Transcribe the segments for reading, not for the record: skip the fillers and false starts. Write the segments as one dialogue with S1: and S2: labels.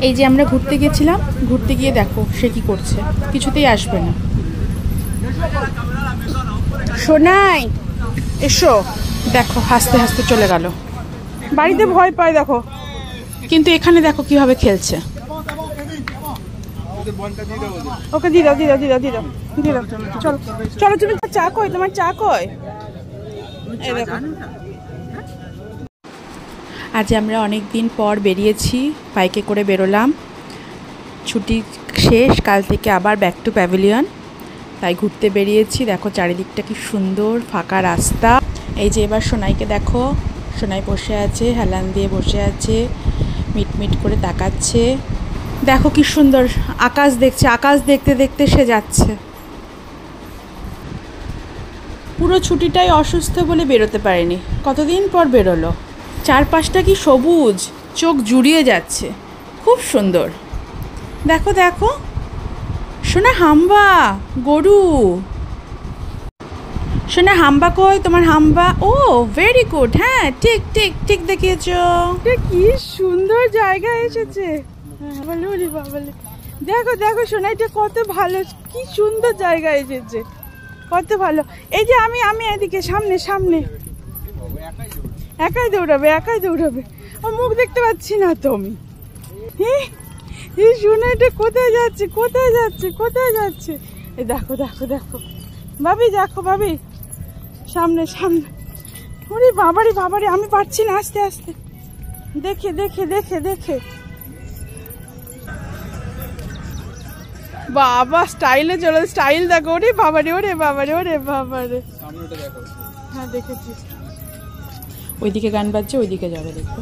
S1: এই যে আমরা ঘুরতে গেছিলাম, ঘুরতে গিয়ে দেখো সে কি করছে, কিছুতেই আসবে না। সোনাই এসো, দেখো হাসতে হাসতে চলে গেল। বাড়িতে ভয় পায় দেখো, কিন্তু এখানে দেখো কিভাবে খেলছে। ওকে দিয়ে দাও দিয়ে দাও দিয়ে দাও দিয়ে দাও দিয়ে দাও। চলো চলো, তুমি চা কই, তোমার চা কই? এই দেখো, আজ আমরা অনেক দিন পর বেরিয়েছি, বাইকে করে বেরোলাম। ছুটি শেষ, কাল থেকে আবার ব্যাক টু প্যাভিলিয়ন, তাই ঘুরতে বেরিয়েছি। দেখো চারিদিকটা কি সুন্দর, ফাঁকা রাস্তা। এই যে এবার সোনাইকে দেখো, সোনাই বসে আছে, হেলান দিয়ে বসে আছে, মিটমিট করে তাকাচ্ছে। দেখো কি সুন্দর আকাশ দেখছে, আকাশ দেখতে দেখতে সে যাচ্ছে। পুরো ছুটিটাই অসুস্থ বলে বেরোতে পারেনি, কতদিন পর বেরোলো। চারপাশটা কি সবুজ, চোখ জুড়িয়ে যাচ্ছে, খুব সুন্দর। দেখো দেখো সোনা, হাম্বা গরু। সোনা হাম্বা কই, তোমার হাম্বা? ও ভেরি গুড, হ্যাঁ ঠিক ঠিক ঠিক দেখিয়েছো। কি সুন্দর জায়গা এসেছে, দেখো দেখো সোনা, এটা কত ভালো, কি সুন্দর জায়গা এসেছে, কত ভালো। এই যে আমি আমি এদিকে সামনে সামনে, একাই দৌড়াবে একাই দৌড়াবে, ও মুখ দেখতে পাচ্ছি না তো আমি। এই সোনা, এটা কোথায় যাচ্ছে কোথায় যাচ্ছে কোথায় যাচ্ছে? এই দেখো দেখো দেখো ভাবি, দেখো ভাবি, সামনে সামনে। ওরে বাবারে বাবারে, আমি পারছি না, আস্তে আস্তে, দেখে দেখে দেখে দেখে। বাবা স্টাইলে চলো, স্টাইল দেখো, ওরে বাবারে ওরে বাবারে ওরে বাবারে। হ্যাঁ দেখেছি, ওইদিকে গান বাজছে, ওইদিকে যাবে দেখো।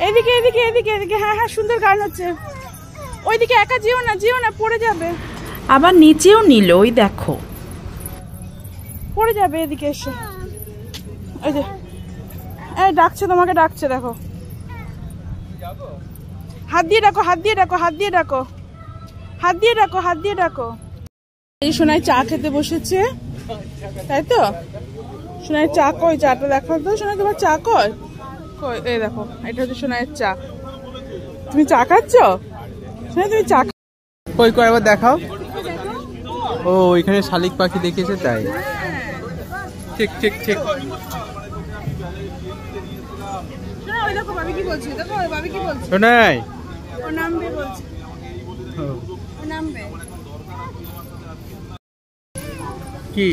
S1: এদিকে এদিকে এদিকে এদিকে, হ্যাঁ হ্যাঁ সুন্দর গান হচ্ছে। ওইদিকে একা যেও না, যেও না, পড়ে যাবে। আবার নিচেও নিল, ওই দেখো পড়ে যাবে। এদিকে এসে, এই যে এই ডাকছে, তোমাকে ডাকছে, দেখো হাত দিয়ে ডাকো, হাত দিয়ে ডাকো, হাত দিয়ে ডাকো, হাত দিয়ে ডাকো, হাত দিয়ে ডাকো। এই সোনাই চা খেতে বসেছে, তাই তো? সোনাই চা কই, চাটা দেখো তো সোনাই, তোমার চা কই? এই দেখো, এটা হচ্ছে সোনাইয়ের চা। তুমি চা খাচ্ছ সোনাই? তুমি চা
S2: কই কই আবার দেখাও। ও এখানে শালিক পাখি দেখেছে তাই, ঠিক ঠিক ঠিক।
S1: ওই দেখো ভাবি কি বলছে, দেখো ভাবি কি বলছে।
S2: শোনাই
S1: ও নামবে বলছে, ও নামবে।
S2: কি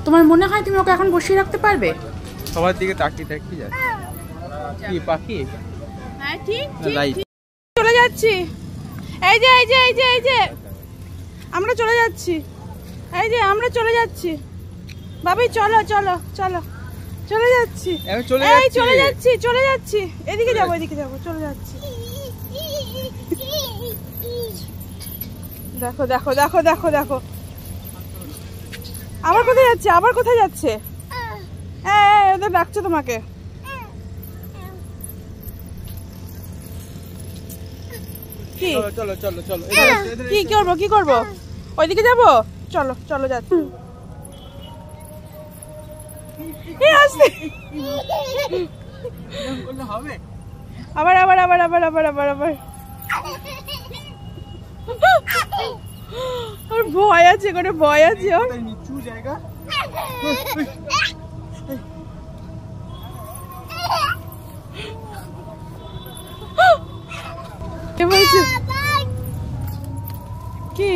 S1: তোমার মনে হয় তুমি ওকে এখন বসিয়ে রাখতে পারবে?
S2: সবার দিকে তাকিয়ে তাকিয়ে যাচ্ছে। কি পাখি?
S1: হ্যাঁ ঠিক ঠিক, চলে যাচ্ছি। এই যে এই যে এই যে এই যে আমরা চলে যাচ্ছি, এই যে আমরা চলে যাচ্ছি। ভাবি চলো চলো চলো, চলে যাচ্ছি, এই চলে যাচ্ছি চলে যাচ্ছি, এদিকে যাবো এদিকে যাবো, চলে যাচ্ছি। দেখো দেখো দেখো দেখো দেখো, আবার কোথায় যাচ্ছে, আবার কোথায় যাচ্ছে? ওদের ডাকছে তোমাকে। কি
S2: চলো চলো চলো,
S1: কি করবো কি করবো, ওইদিকে যাবো, চলো চলো যাচ্ছি। আবার আবার আবার আবার আবার আবার আবার, ওর ভয় আছে, কোনো ভয় আছে ওর।
S2: নিচু জায়গা,
S1: কে বলছে? কি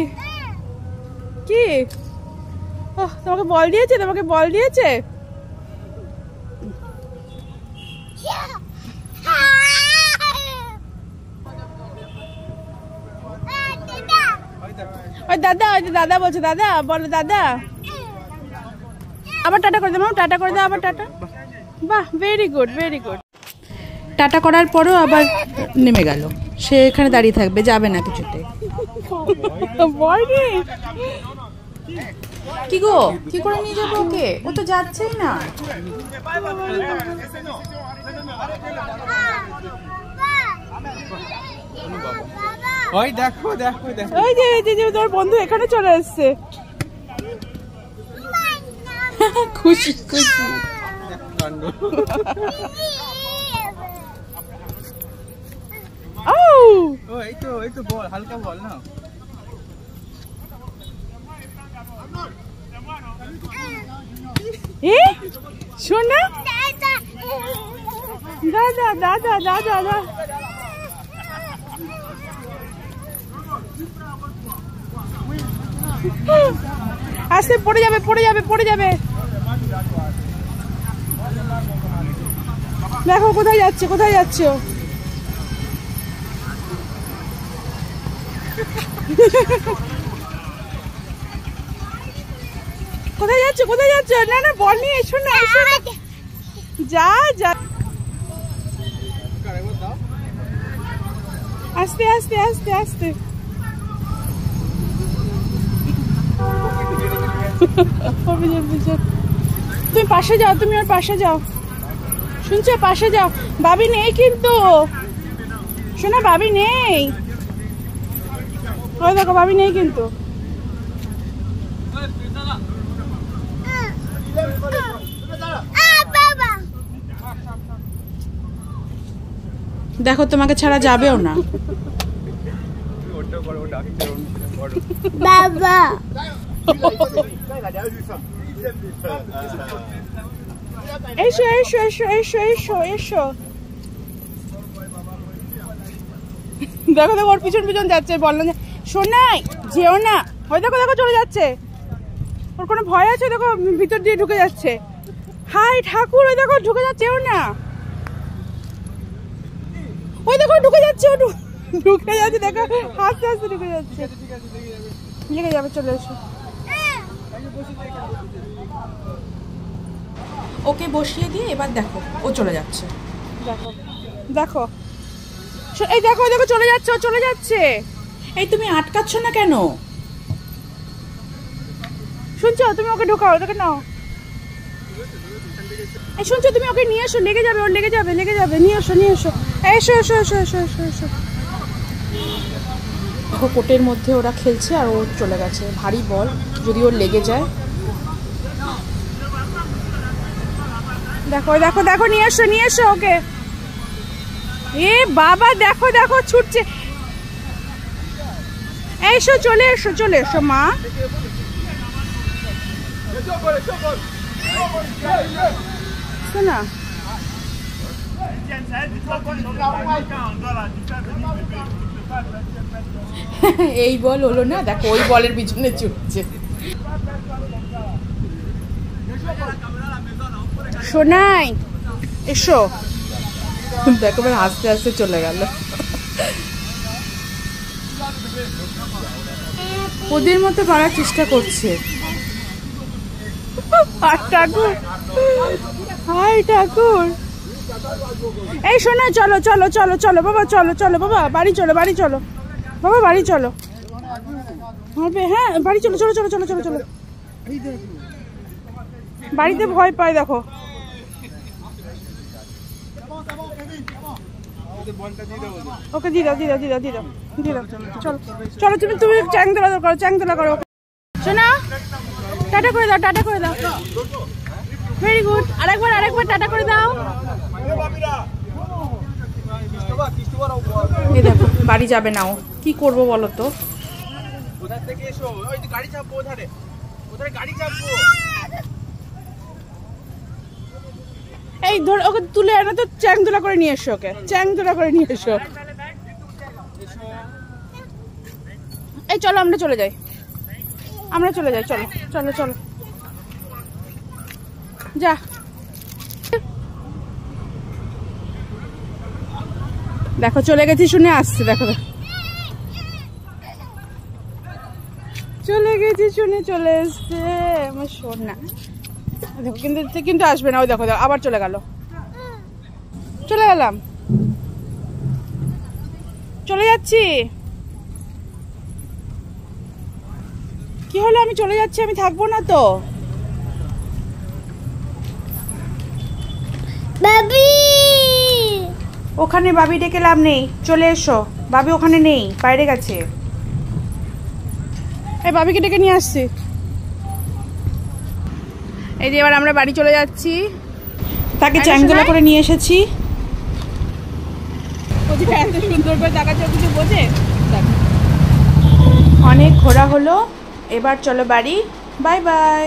S1: কি? তোমাকে বল দিয়েছে, তোমাকে বল দিয়েছে? ওই দাদা, ওই দাদা বলছে, দাদা বলো দাদা। আবার টাটা করে দাও, টাটা করে দাও, আবার টাটা। বাহ very good very good. Tata করার পরও আবার নেমে গেল, সে এখানে দাঁড়িয়ে থাকবে, যাবে না কিছুতে। কি গো, কি করে নিয়ে যাবো ওকে? ও তো যাচ্ছেই না।
S2: ওই দেখো দেখো দেখো,
S1: ওই যে এই যে তোর বন্ধু এখানে চলে এসেছে, খুশি খুশি।
S2: এই তো বল, হালকা বল না।
S1: শোন না দাদা দাদা দাদা দাদা আস্তে পড়ে যাবে পড়ে যাবে পড়ে যাবে। দেখো কোথায় যাচ্ছে কোথায় যাচ্ছে ও। কোথায় যাচ্ছে কোথায় যাচ্ছে? না না বল নিয়ে এসো না এসো না। যা যা আস্তে আস্তে আস্তে আস্তে। তুমি পাশে যাও, তুমি ওর পাশে যাও, শুনছো? পাশে যাও। ভাবি নেই কিন্তু, শোনা ভাবি নেই। ওই দেখো ভাবি নেই কিন্তু। দেখো তোমাকে ছাড়া যাবেও না। বাবা এসো এসো এসো এসো এসো এসো। দেখো দেখো ওর পিছন পিছন যাচ্ছে, বললাম শোনাই যেও না। ওই দেখো দেখো চলে যাচ্ছে। ওর কোনো ভয় আছে? দেখো ভিতর দিয়ে ঢুকে যাচ্ছে। হাই ঠাকুর, ওই দেখো ঢুকে যাচ্ছে ও না। ওই দেখো ঢুকে যাচ্ছে, ও ঢুকে যাচ্ছে। দেখো আস্তে আস্তে ঢুকে যাচ্ছে। লেগে যাবে, চলে এসো। ওকে বসিয়ে দিয়ে এবার দেখো ও চলে যাচ্ছে। দেখো দেখো এই দেখো দেখো চলে যাচ্ছে, ও চলে যাচ্ছে। এই তুমি আটকাচ্ছ না কেন? শুনছো? তুমি ওকে ঢোকাও, ওকে নাও। এই শুনছো? তুমি ওকে নিয়ে এসো, লেগে যাবে, ওর লেগে যাবে লেগে যাবে। নিয়ে এসো নিয়ে এসো। এসো এসো এসো এসো এসো এসো। দেখো কোটের মধ্যে ওরা খেলছে আর ও চলে গেছে। ভারী বল, যদি ওর লেগে যায়। দেখো দেখো দেখো নিয়ে এসো ওকে। এ বাবা দেখো দেখো ছুটছে। এসো চলে এসো চলে এসো মা। শোনা এই বল হলো না, দেখো ওই বলের পিছনে ছুটছে। শোনাই এসো। দেখো আস্তে আস্তে চলে গেল। ওদের মতো পারার চেষ্টা করছে। ঠাকুর হাই ঠাকুর। এই শোনা চলো চলো চলো চলো বাবা, চলো চলো বাবা, বাড়ি চলো বাড়ি চলো বাবা, বাড়ি চলো। হ্যাঁ বাড়ি চলো চলো চলো চলো চলো চলো। বাড়িতে ভয় পায় দেখো। ওকে দিয়ে দাও দিয়ে দাও দিয়ে দাও দিয়ে দাও দিয়ে দাও। চলো চলো তুমি তুমি চ্যাং তোলা করো, চ্যাং তোলা করো। শোনা টাটা করে দাও, টাটা করে দাও। Very good. আরেকবার আরেকবার টাটা করে দাও। এই দেখো বাড়ি যাবে না ও, কি করবো বলো তো। এই ধর ওকে তুলে আনো তো, চ্যাং তোলা করে নিয়ে এসো, ওকে চ্যাং তোলা করে নিয়ে এসো। এই চলো আমরা চলে যাই, আমরা চলে যাই, চলো চলো চলো যা। দেখো চলে গেছি শুনে আসছে, দেখো চলে গেছি শুনে চলে এসছে আমার সোনা। দেখো কিন্তু কিন্তু আসবে না। ওই দেখো দেখো আবার চলে গেল। চলে গেলাম, চলে যাচ্ছি। কি হলো? আমি চলে যাচ্ছি, আমি থাকবো না তো। বাবি ওখানে, বাবি ডেকে লাভ নেই, চলে এসো। বাবি ওখানে নেই, বাইরে গেছে। এই বাবিকে ডেকে নিয়ে আসছি। এই যে এবার আমরা বাড়ি চলে যাচ্ছি। তাকে চ্যাংদোলা করে নিয়ে এসেছি। ওদিকে এত সুন্দর করে দেখাচ্ছে, কিছু বোঝে। অনেক ঘোরা হলো, এবার চলো বাড়ি। Bye bye.